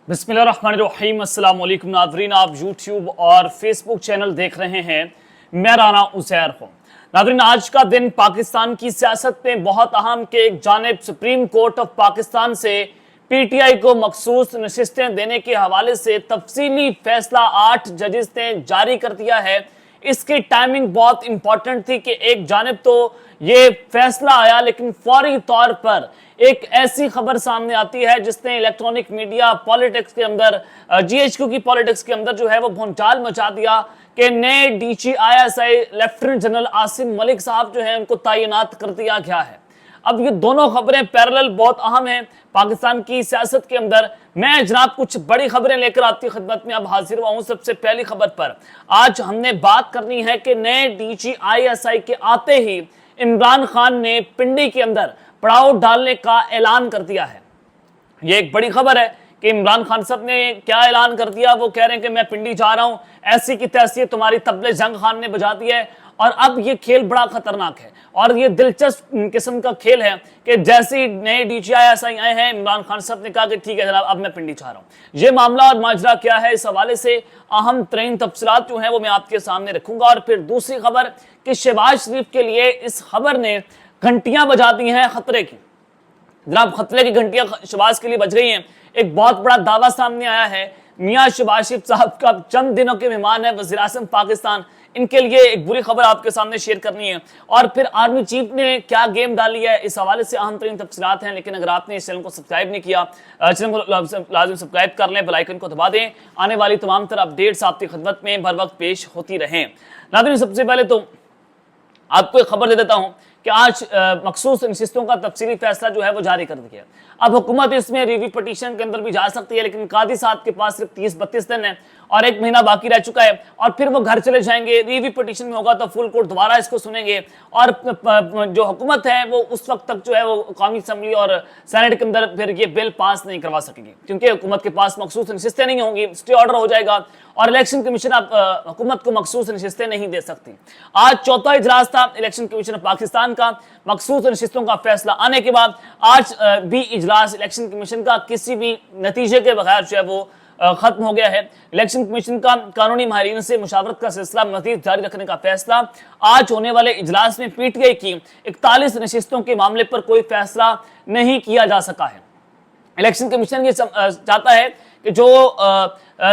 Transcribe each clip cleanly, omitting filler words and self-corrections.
बिस्मिल्लाहिर्रहमानिर्रहीम। अस्सलाम वालेकुम नाज़रीन, आप यूट्यूब और फेसबुक चैनल देख रहे हैं। मैं राना उज़ैर हूँ। नाज़रीन, आज का दिन पाकिस्तान की सियासत में बहुत अहम के एक जानिब सुप्रीम कोर्ट ऑफ पाकिस्तान से पीटीआई को मखसूस नशिस्तें देने के हवाले से तफसीली फैसला 8 जजेस ने जारी कर दिया है। इसकी टाइमिंग बहुत इंपॉर्टेंट थी कि एक जानिब तो ये फैसला आया, लेकिन फौरी तौर पर एक ऐसी खबर सामने आती है जिसने इलेक्ट्रॉनिक मीडिया पॉलिटिक्स के अंदर, जीएचक्यू की पॉलिटिक्स के अंदर जो है वो भूचाल मचा दिया कि नए DG ISI lieutenant general Asim Malik साहब जो है उनको तैनात कर दिया गया है। अब ये दोनों खबरें पैरेलल बहुत अहम हैं पाकिस्तान की सियासत के अंदर। मैं जनाब कुछ बड़ी खबरें लेकर आपकी खिदमत में अब हाजिर हुआ हूं। सबसे पहली खबर पर आज हमने बात करनी है कि नए डीजी आईएसआई के आते ही इमरान खान ने पिंडी के अंदर पड़ाव डालने का ऐलान कर दिया है। ये एक बड़ी खबर है कि इमरान खान साहब ने क्या ऐलान कर दिया। वो कह रहे हैं कि मैं पिंडी जा रहा हूं, ऐसी की तैसी तुम्हारी तबले जंग खान ने बजा दी है। और अब ये खेल बड़ा खतरनाक है और ये दिलचस्प किस्म का खेल है कि जैसे ही नए डीजीआईएसआई आए हैं, इमरान खान साहब ने कहा कि ठीक है जनाब, अब मैं पिंडी जा रहा हूं। ये मामला और माजरा क्या है, इस हवाले से अहम तरीन तफसीलात जो है वो मैं आपके सामने रखूंगा। और फिर दूसरी खबर कि शहबाज शरीफ के लिए इस खबर ने घंटियां बजा दी हैं खतरे की। जनाब, खतरे की घंटियां शहबाज के लिए बज रही हैं। एक बहुत बड़ा दावा सामने आया है। मियां शहबाज शरीफ साहब का चंद दिनों के मेहमान है वज़ीर आज़म पाकिस्तान, इनके लिए एक बुरी खबर आपके सामने शेयर करनी है। और फिर आर्मी चीफ ने क्या गेम डाली है, इस हवाले से अहम तरीन तफसीलात हैं। लेकिन अगर आपने इस चैनल को सब्सक्राइब नहीं किया, चैनल को लाजिम सब्सक्राइब कर लें, बेल आइकन को दबा दें। आने वाली तमाम तरह अपडेट्स आपकी खिदमत में बर वक्त पेश होती रहें। नाज़रीन, सबसे पहले तो आपको एक खबर दे देता हूं कि आज मखसूस नशिस्तों का तफसीली फैसला जो है वो जारी कर दिया। अब हुकूमत इसमें रिव्यू पटिशन के अंदर भी जा सकती है, लेकिन कादी साहब के पास सिर्फ 30-32 दिन है और 1 महीना बाकी रह चुका है और फिर वो घर चले जाएंगे। रिव्यू पटिशन में होगा तो फुल कोर्ट दोबारा इसको सुनेंगे और जो हुकूमत है वो उस वक्त तक जो है वो कौमी असम्बली और सेनेट के अंदर फिर ये बिल पास नहीं करवा सकेगी, क्योंकि हुकूमत के पास मखसूस नशिस्तें नहीं होंगी, स्टे ऑर्डर हो जाएगा और इलेक्शन कमीशन अब हुकूमत को मखसूस नशिस्तें नहीं दे सकती। आज चौथा इजलास था इलेक्शन कमीशन ऑफ पाकिस्तान का। मखसूस नशिस्तों का फैसला आने के बाद आज भी इजलास इलेक्शन कमीशन का किसी भी नतीजे के बगैर जो है वो खत्म हो गया है। इलेक्शन कमीशन का कानूनी माहिरीन से मुशावरत का सिलसिला मज़ीद जारी रखने का फैसला। आज होने वाले इजलास में पीटीआई की 41 नशिस्तों के मामले पर कोई फैसला नहीं किया जा सका है। इलेक्शन कमीशन ये चाहता है कि जो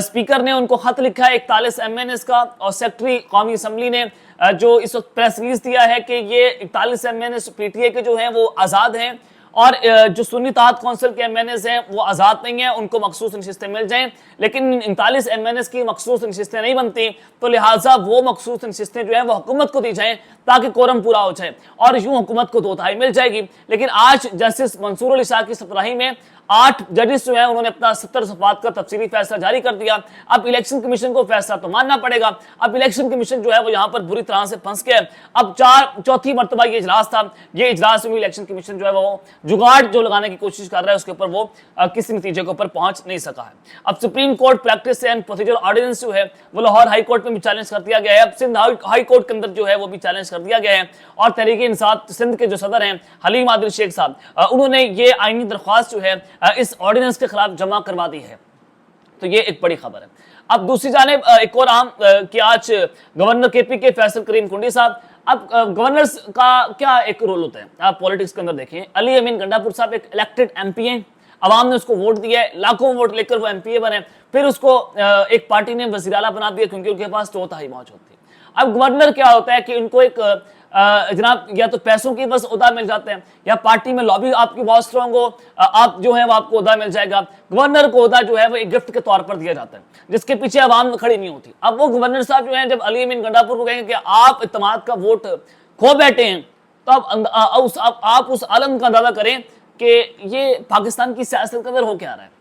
स्पीकर ने उनको खत लिखा है 41 एमएनएस का, और सेक्रेटरी कौमी असम्बली ने जो इस वक्त प्रेस रिलीज दिया है कि ये 41 एमएनएस पीटीआई के जो हैं वो आज़ाद हैं और जो सुन्नी तहत कौंसिल के एमएनएस हैं वो आज़ाद नहीं है, उनको मखसूस नशिस्तें मिल जाएं। लेकिन 39 एमएनएस की मखसूस नशिस्तें नहीं बनती, तो लिहाजा वो मखसूस नशिस्तें जो है वो हुकूमत को दी जाएं ताकि कोरम पूरा हो जाए और यूं हुकूमत को 2/3 मिल जाएगी। लेकिन आज जस्टिस मंसूर अली शाह की सरबराही में 8 जजेस जो है उन्होंने अपना 70 सफ़ात का तफसीली फैसला जारी कर दिया। अब इलेक्शन कमीशन को फैसला तो मानना पड़ेगा। अब इलेक्शन कमीशन जो है वो यहाँ पर बुरी तरह से फंस गया है। अब चौथी मरतबा ये इजलास था, ये इजलास में इलेक्शन कमीशन जो है वो जुगाड़ जो लगाने की कोशिश कर रहा है उसके ऊपर वो किसी नतीजे के ऊपर पहुंच नहीं सका है। अब supreme court practice and procedure ordinance जो है वो लाहौर हाई कोर्ट में भी चैलेंज कर दिया गया है। अब सिंध हाई कोर्ट के अंदर जो है वो भी चैलेंज कर दिया गया है और तहरीक इंसाफ सिंध के जो सदर हैं हलीम आदिल शेख साहब, उन्होंने ये आईनी दरख्वास्त जो है इस ऑर्डिनेंस के खिलाफ जमा करवा दी है। तो ये एक बड़ी खबर है। अब दूसरी जानिब एक और अहम कि आज गवर्नर केपी के फैसल करीम कुंडी साहब, अब गवर्नर का क्या एक रोल होता है आप पॉलिटिक्स के अंदर देखें। अली अमीन गंडापुर साहब एक इलेक्टेड एमपी हैं, अवाम ने उसको वोट दिया है, लाखों वोट लेकर वो एमपीए बने, फिर उसको एक पार्टी ने वज़ीर आला बना दिया क्योंकि उनके पास 2/3 मौजूद थी। अब गवर्नर क्या होता है कि उनको एक जनाब या तो पैसों की बस ओहदा मिल जाते हैं या पार्टी में लॉबी आपकी बहुत स्ट्रांग हो, आप जो है वो आपको ओहदा मिल जाएगा। गवर्नर को ओहदा जो है वो एक गिफ्ट के तौर पर दिया जाता है जिसके पीछे अवाम खड़ी नहीं होती। अब वो गवर्नर साहब जो है जब अली अमीन गंडापुर को कहेंगे कि आप इत्तेमाद का वोट खो बैठे हैं, तो आप उस आलम का अंदाजा करें कि ये पाकिस्तान की सियासत के अंदर हो क्या रहा है।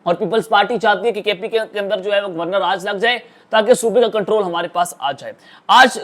और पीपल्स पार्टी चाहती है कि केपी के अंदर जो है वो गवर्नर आज लग जाए ताकि सूबे का कंट्रोल हमारे पास आ जाए। आज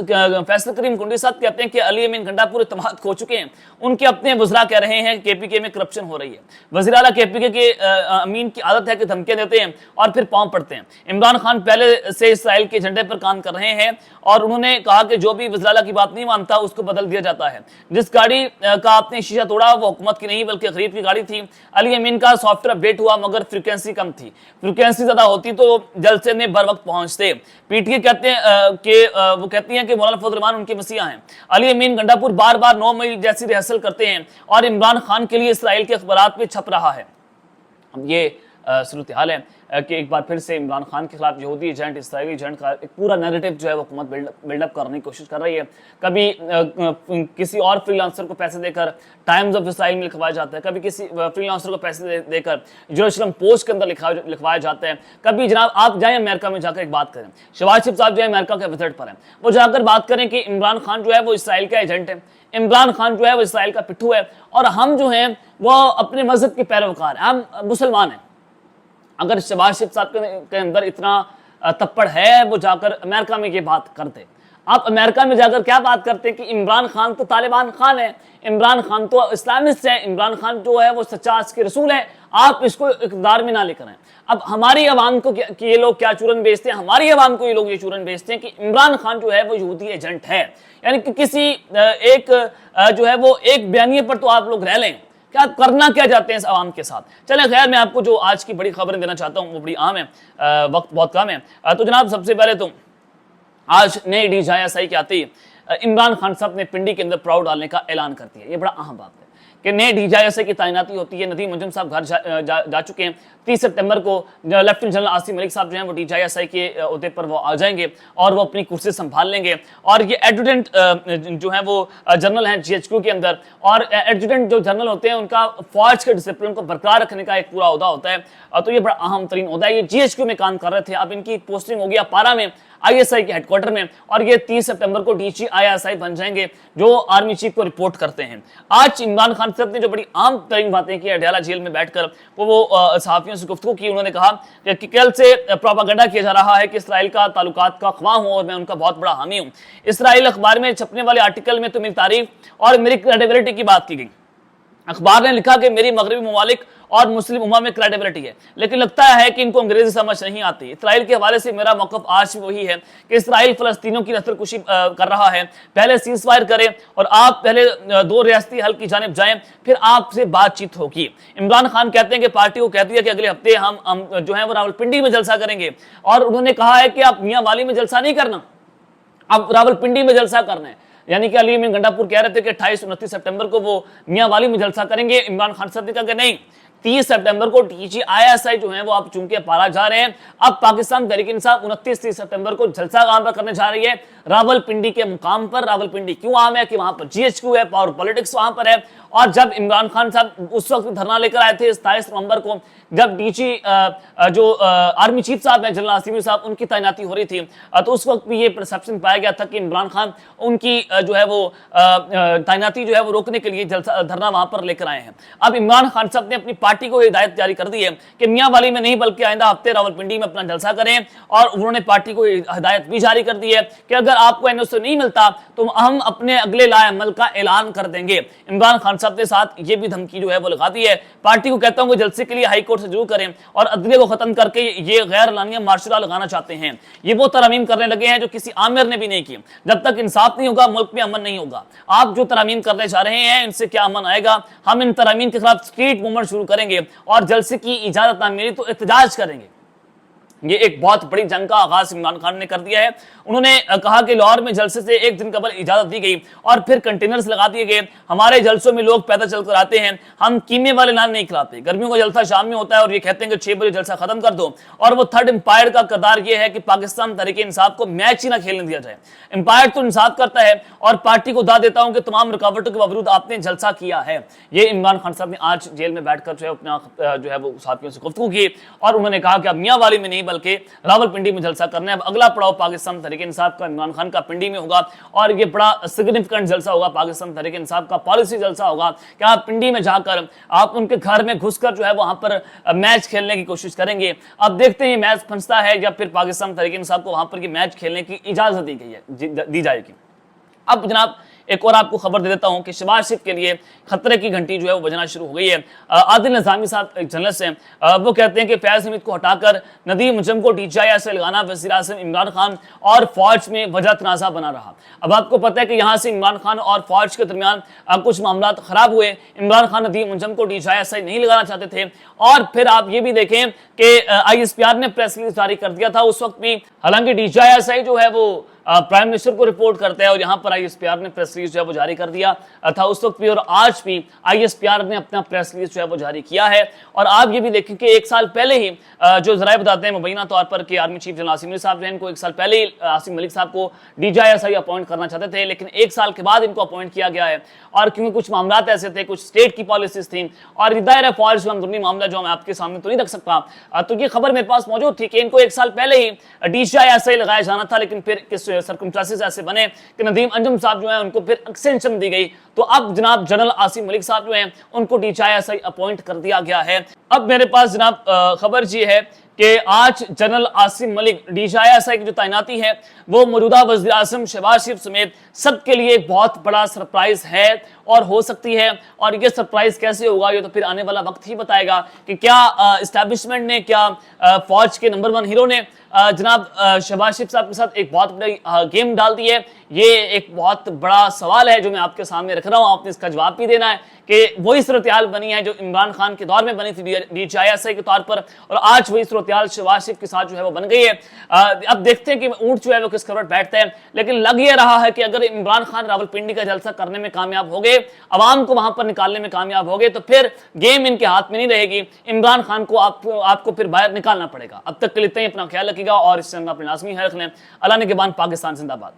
फैसल करीम कुंडी साहब कहते हैं कि अली अमीन गंडापुर इत्तेहाद खो चुके हैं, उनके अपने वज़रा कह रहे हैं KPK में करप्शन हो रही है। वज़ीर आला KPK के अमीन की आदत है कि धमकियां देते हैं और फिर पांव पड़ते हैं। इमरान खान पहले से इसराइल के झंडे पर काम कर रहे हैं और उन्होंने कहा कि जो भी वज़ीर आला की बात नहीं मानता उसको बदल दिया जाता है। जिस गाड़ी का आपने शीशा तोड़ा वो हुकूमत की नहीं बल्कि गरीब की गाड़ी थी। अली अमीन का सॉफ्टवेयर अपडेट हुआ मगर फ्रीक्वेंसी कम थी, फ्रीक्वेंसी ज्यादा होती तो जलसे में बर वक्त पहुंचते। PTK कहते हैं कि वो कहती हैं कि मौलाना फजल रहमान उनके मसीहा हैं। अली अमीन गंडापुर बार बार 9 मई जैसी रिहर्सल करते हैं और इमरान खान के लिए इसराइल के अखबारात में छप रहा है। अब ये सूरत हाल है कि एक बार फिर से इमरान खान के खिलाफ यहूदी एजेंट, इसराइली एजेंट का एक पूरा नैरेटिव जो है वो हुकूमत बिल्डअप करने की कोशिश कर रही है। कभी किसी और फ्रीलांसर को पैसे देकर टाइम्स ऑफ इसराइल में लिखवाया जाता है, कभी किसी फ्रीलांसर को पैसे देकर जेरूशलम पोस्ट के अंदर लिखवाया जाता है। कभी जनाब आप जाएं अमेरिका में जाकर एक बात करें, शहबाज शरीफ साहब जो है अमेरिका के विजिट पर हैं, वो जाकर बात करें कि इमरान खान जो है वो इसराइल का एजेंट है, इमरान खान जो है वो इसराइल का पिट्ठू है और हम जो हैं वो अपने मजहब के पैरोकार हैं, हम मुसलमान हैं। अगर शहबाज शरीफ साहब के अंदर इतना तप्पड़ है वो जाकर अमेरिका में ये बात करते। आप अमेरिका में जाकर क्या बात करते हैं कि इमरान खान तो तालिबान खान है, इमरान खान तो इस्लामिस्ट है, इमरान खान जो है वो सच्चा के रसूल है, आप इसको इक़्तिदार में ना लेकर आए। अब हमारी आवाम को ये लोग क्या चूरन बेचते हैं, हमारी आवाम को ये लोग ये चूरन बेचते हैं कि इमरान खान जो है वो यहूदी एजेंट है। यानी कि किसी एक जो है वो एक बयानिए पर तो आप लोग रह लें, क्या करना क्या चाहते हैं इस आवाम के साथ। चलें खैर, मैं आपको जो आज की बड़ी खबरें देना चाहता हूँ वो बड़ी आम है, वक्त बहुत कम है। तो जनाब सबसे पहले तो आज नई DGI के आते ही इमरान खान साहब ने पिंडी के अंदर प्राउड डालने का ऐलान कर दिया। ये बड़ा अहम बात है कि नए DGI की तैनाती होती है। नदीम मुंजम साहब घर जा चुके हैं। 30 सितंबर को लेफ्टिनेंट जनरल आसिम मलिक साहब जो हैं वो DGI के अहदे पर वो आ जाएंगे और वो अपनी कुर्सी संभाल लेंगे। और ये एडजुटेंट जो है वो जनरल हैं GHQ के अंदर, और एडजुटेंट जो जनरल होते हैं उनका फौज के डिसिप्लिन को बरकरार रखने का एक पूरा अहदा होता है। तो ये बड़ा अहम तरीन अहदा है। ये GHQ में काम कर रहे थे, अब इनकी पोस्टिंग हो गया पारा में, ISI के हेडक्वार्टर में, और ये 30 सितंबर को DG ISI बन जाएंगे जो आर्मी चीफ को रिपोर्ट करते हैं। आज इमरान खान साहब ने जो बड़ी आम तरीन बातें की अडयाला जेल में बैठकर, वो सहाफियों से गुफ्तगू की। उन्होंने कहा कि कल से प्रोपागेंडा किया जा रहा है कि इसराइल का ताल्लुकात का ख्वाह हूं और मैं उनका बहुत बड़ा हामी हूं। इसराइल अखबार में छपने वाले आर्टिकल में तो मेरी तारीफ और मेरी क्रेडिबिलिटी की बात की गई। अखबार ने लिखा कि मेरी मगरबी ममालिक और मुस्लिम उम्मा में क्रेडिबिलिटी है, लेकिन लगता है कि इनको अंग्रेजी समझ नहीं आती। इसराइल के हवाले से मेरा मौक़िफ़ आज भी वही है कि इसराइल फ़लस्तीनियों की नस्लकुशी कर रहा है। पहले सीज़ फायर करें और आप पहले 2 रियासती हल की जानिब जाएं, फिर आपसे बातचीत होगी। इमरान खान कहते हैं कि पार्टी को कह दिया कि अगले हफ्ते हम जो है वो रावलपिंडी में जलसा करेंगे, और उन्होंने कहा है कि आप मियाँ वाली में जलसा नहीं करना, अब रावलपिंडी में जलसा करना है। यानी कि अली अमीन गंडापुर कह रहे थे कि 28-29 सितंबर को वो मियाँ वाली में जलसा करेंगे। इमरान खान साहब ने कहा कि नहीं, 30 सितंबर को DG ISI जो है वो आप चुनके पारा जा रहे हैं। अब पाकिस्तान तहरीक इंसाफ 29-30 सितंबर को जलसा काम पर करने जा रही है रावलपिंडी के मुकाम पर। रावलपिंडी क्यों आम है कि वहां पर GHQ है, पावर पॉलिटिक्स वहां पर है। और जब इमरान खान साहब उस वक्त धरना लेकर आए थे 27 नवंबर को, जब DG जो आर्मी चीफ साहब हैं जनरल आसिम साहब, उनकी तैनाती हो रही थी, तो उस वक्त भी ये परसेप्शन पाया गया था कि इमरान खान उनकी जो है वो तैनाती जो है वो रोकने के लिए धरना वहां पर लेकर आए हैं। अब इमरान खान साहब ने अपनी पार्टी को हिदायत जारी कर दी है कि मियाँ वाली में नहीं बल्कि आइंदा हफ्ते रावलपिंडी में अपना जलसा करें। और उन्होंने पार्टी को हिदायत भी जारी कर दी है कि अगर आपको NOC नहीं मिलता तो हम अपने अगले लाएअमल का ऐलान कर देंगे। इमरान खान साहब के साथ ये भी धमकी जो है वो लगा दी है। पार्टी को कहता हूं कि जलसे के लिए हाई कोर्ट से जरूर करें और अदलिया को खत्म करके ये गैर लानिया मार्शल लॉ लगाना चाहते हैं। ये वो तरमीम करने लगे हैं जो किसी आमिर ने भी नहीं की। जब तक इंसाफ नहीं होगा मुल्क में अमन नहीं होगा। आप जो तरमीम करने जा रहे हैं इनसे क्या अमन आएगा? हम इन तरमीम के खिलाफ स्ट्रीट मूवमेंट शुरू करेंगे और जलसे की इजाजत ना मिली तो एहतजाज करेंगे। ये एक बहुत बड़ी जंग का आगाज इमरान खान ने कर दिया है। उन्होंने कहा कि लाहौर में जलसे से एक दिन कबल इजाजत दी गई और फिर कंटेनर्स लगा दिए गए। हमारे जलसों में लोग पैदल चलकर आते हैं, हम कीमे वाले नान नहीं खिलाते। गर्मियों का जलसा शाम में होता है और ये कहते हैं कि 6 बजे जलसा खत्म कर दो। और वो थर्ड एम्पायर का किरदार ये है कि पाकिस्तान तहरीक इंसाफ को मैच ही ना खेलने दिया जाए। एम्पायर तो इंसाफ करता है और पार्टी को दाद देता हूं कि तमाम रुकावटों के बावजूद आपने जलसा किया है। ये इमरान खान साहब ने आज जेल में बैठकर जो है अपना जो है वो साथियों से गुफ्तगू की और उन्होंने कहा कि अब मियाँ वाली में नहीं बल्कि रावलपिंडी में जलसा करना है। अब अगला पड़ाव पाकिस्तान तहरीक इंसाफ का इमरान खान का पिंडी में होगा और ये बड़ा सिग्निफिकेंट जलसा होगा पाकिस्तान तहरीक इंसाफ का, पॉलिसी जलसा होगा कि आप पिंडी में जाकर आप उनके घर में घुसकर जो है वहां पर मैच खेलने की कोशिश करेंगे। अब देखते हैं ये मैच फंसता है या फिर पाकिस्तान तहरीक इंसाफ को वहां पर मैच खेलने की इजाजत दी जाएगी। अब जनाब एक और आपको खबर दे देता हूं कि शहबाज शरीफ के लिए खतरे की घंटी जो है वो बजना शुरू हो गई है। आदिल निजामी साहब एक जर्नलिस्ट हैं, वो कहते हैं कि फैज हमीद को हटाकर नदीम मुंजम को DJI से लगाना वज़ीर आज़म इमरान खान और फौज में वजह तनाज़ा बना रहा। अब आपको पता है कि यहाँ से इमरान खान और फौज के दरमियान कुछ मामला खराब हुए। इमरान खान नदीम मुंजम को DJI से नहीं लगाना चाहते थे और फिर आप ये भी देखें कि ISPR ने प्रेस रिलीज जारी कर दिया था उस वक्त भी, हालांकि DJI जो है वो प्राइम मिनिस्टर को रिपोर्ट करता है और यहाँ पर ISPR ने प्रेस रिलीज जो है वो जारी कर दिया था उस वक्त भी, और आज भी ISPR ने अपना प्रेस रिलीज जो है वो जारी किया है। और आप ये भी देखें कि एक साल पहले ही जो जराए बताते हैं मुबैना तौर पर कि army chief general Asim Malik साहब जो है इनको एक साल पहले ही आसिम मलिक साहब को DJI अपॉइंट करना चाहते थे, लेकिन एक साल के बाद इनको अपॉइंट किया गया है। और क्योंकि कुछ मामला ऐसे थे, कुछ स्टेट की पॉलिसीज थी और दायरा फौज जो अंदरूनी मामला जो मैं आपके सामने तो नहीं रख सकता, तो ये खबर मेरे पास मौजूद थी कि इनको एक साल पहले ही DJI लगाया जाना था, लेकिन फिर किस सर्कमस्टेंसेस ऐसे बने कि नदीम अंजुम साहब जो है उनको फिर एक्सटेंशन दी गई। तो अब जनाब जनरल आसिम मलिक साहब जो हैं उनको DJI अपॉइंट कर दिया गया है। अब मेरे पास जनाब खबर ये है कि आज जनरल आसिम मलिक DJI की जो तैनाती है वो मौजूदा वज़ीर आज़म शहबाज शरीफ समेत सबके लिए बहुत बड़ा सरप्राइज है और हो सकती है। और ये सरप्राइज कैसे होगा ये तो फिर आने वाला वक्त ही बताएगा कि क्या एस्टैब्लिशमेंट ने, क्या फौज के नंबर 1 हीरो ने जनाब शहबाज शरीफ साहब के साथ एक बहुत बड़ी गेम डाल दी है। ये एक बहुत बड़ा सवाल है जो मैं आपके सामने रख रहा हूँ, आपने इसका जवाब भी देना है कि वही सूरत-ए-हाल बनी है जो इमरान खान के दौर में बनी थी DJI के तौर पर, और आज वही सूरत-ए-हाल शहबाज शरीफ के साथ जो है वो बन गई है। अब देखते हैं कि ऊंट जो है वो किस करवट बैठता है, लेकिन लग ये रहा है कि अगर इमरान खान रावलपिंडी का जलसा करने में कामयाब हो गए, अवाम को वहां पर निकालने में कामयाब हो गए, तो फिर गेम इनके हाथ में नहीं रहेगी। इमरान खान को आपको फिर बाहर निकालना पड़ेगा। अब तक के लिए इतना ही, अपना ख्याल रखिएगा और इस चैनल में अपने लाजमी है रखना। अल्लाह ने के बाद पाकिस्तान जिंदाबाद।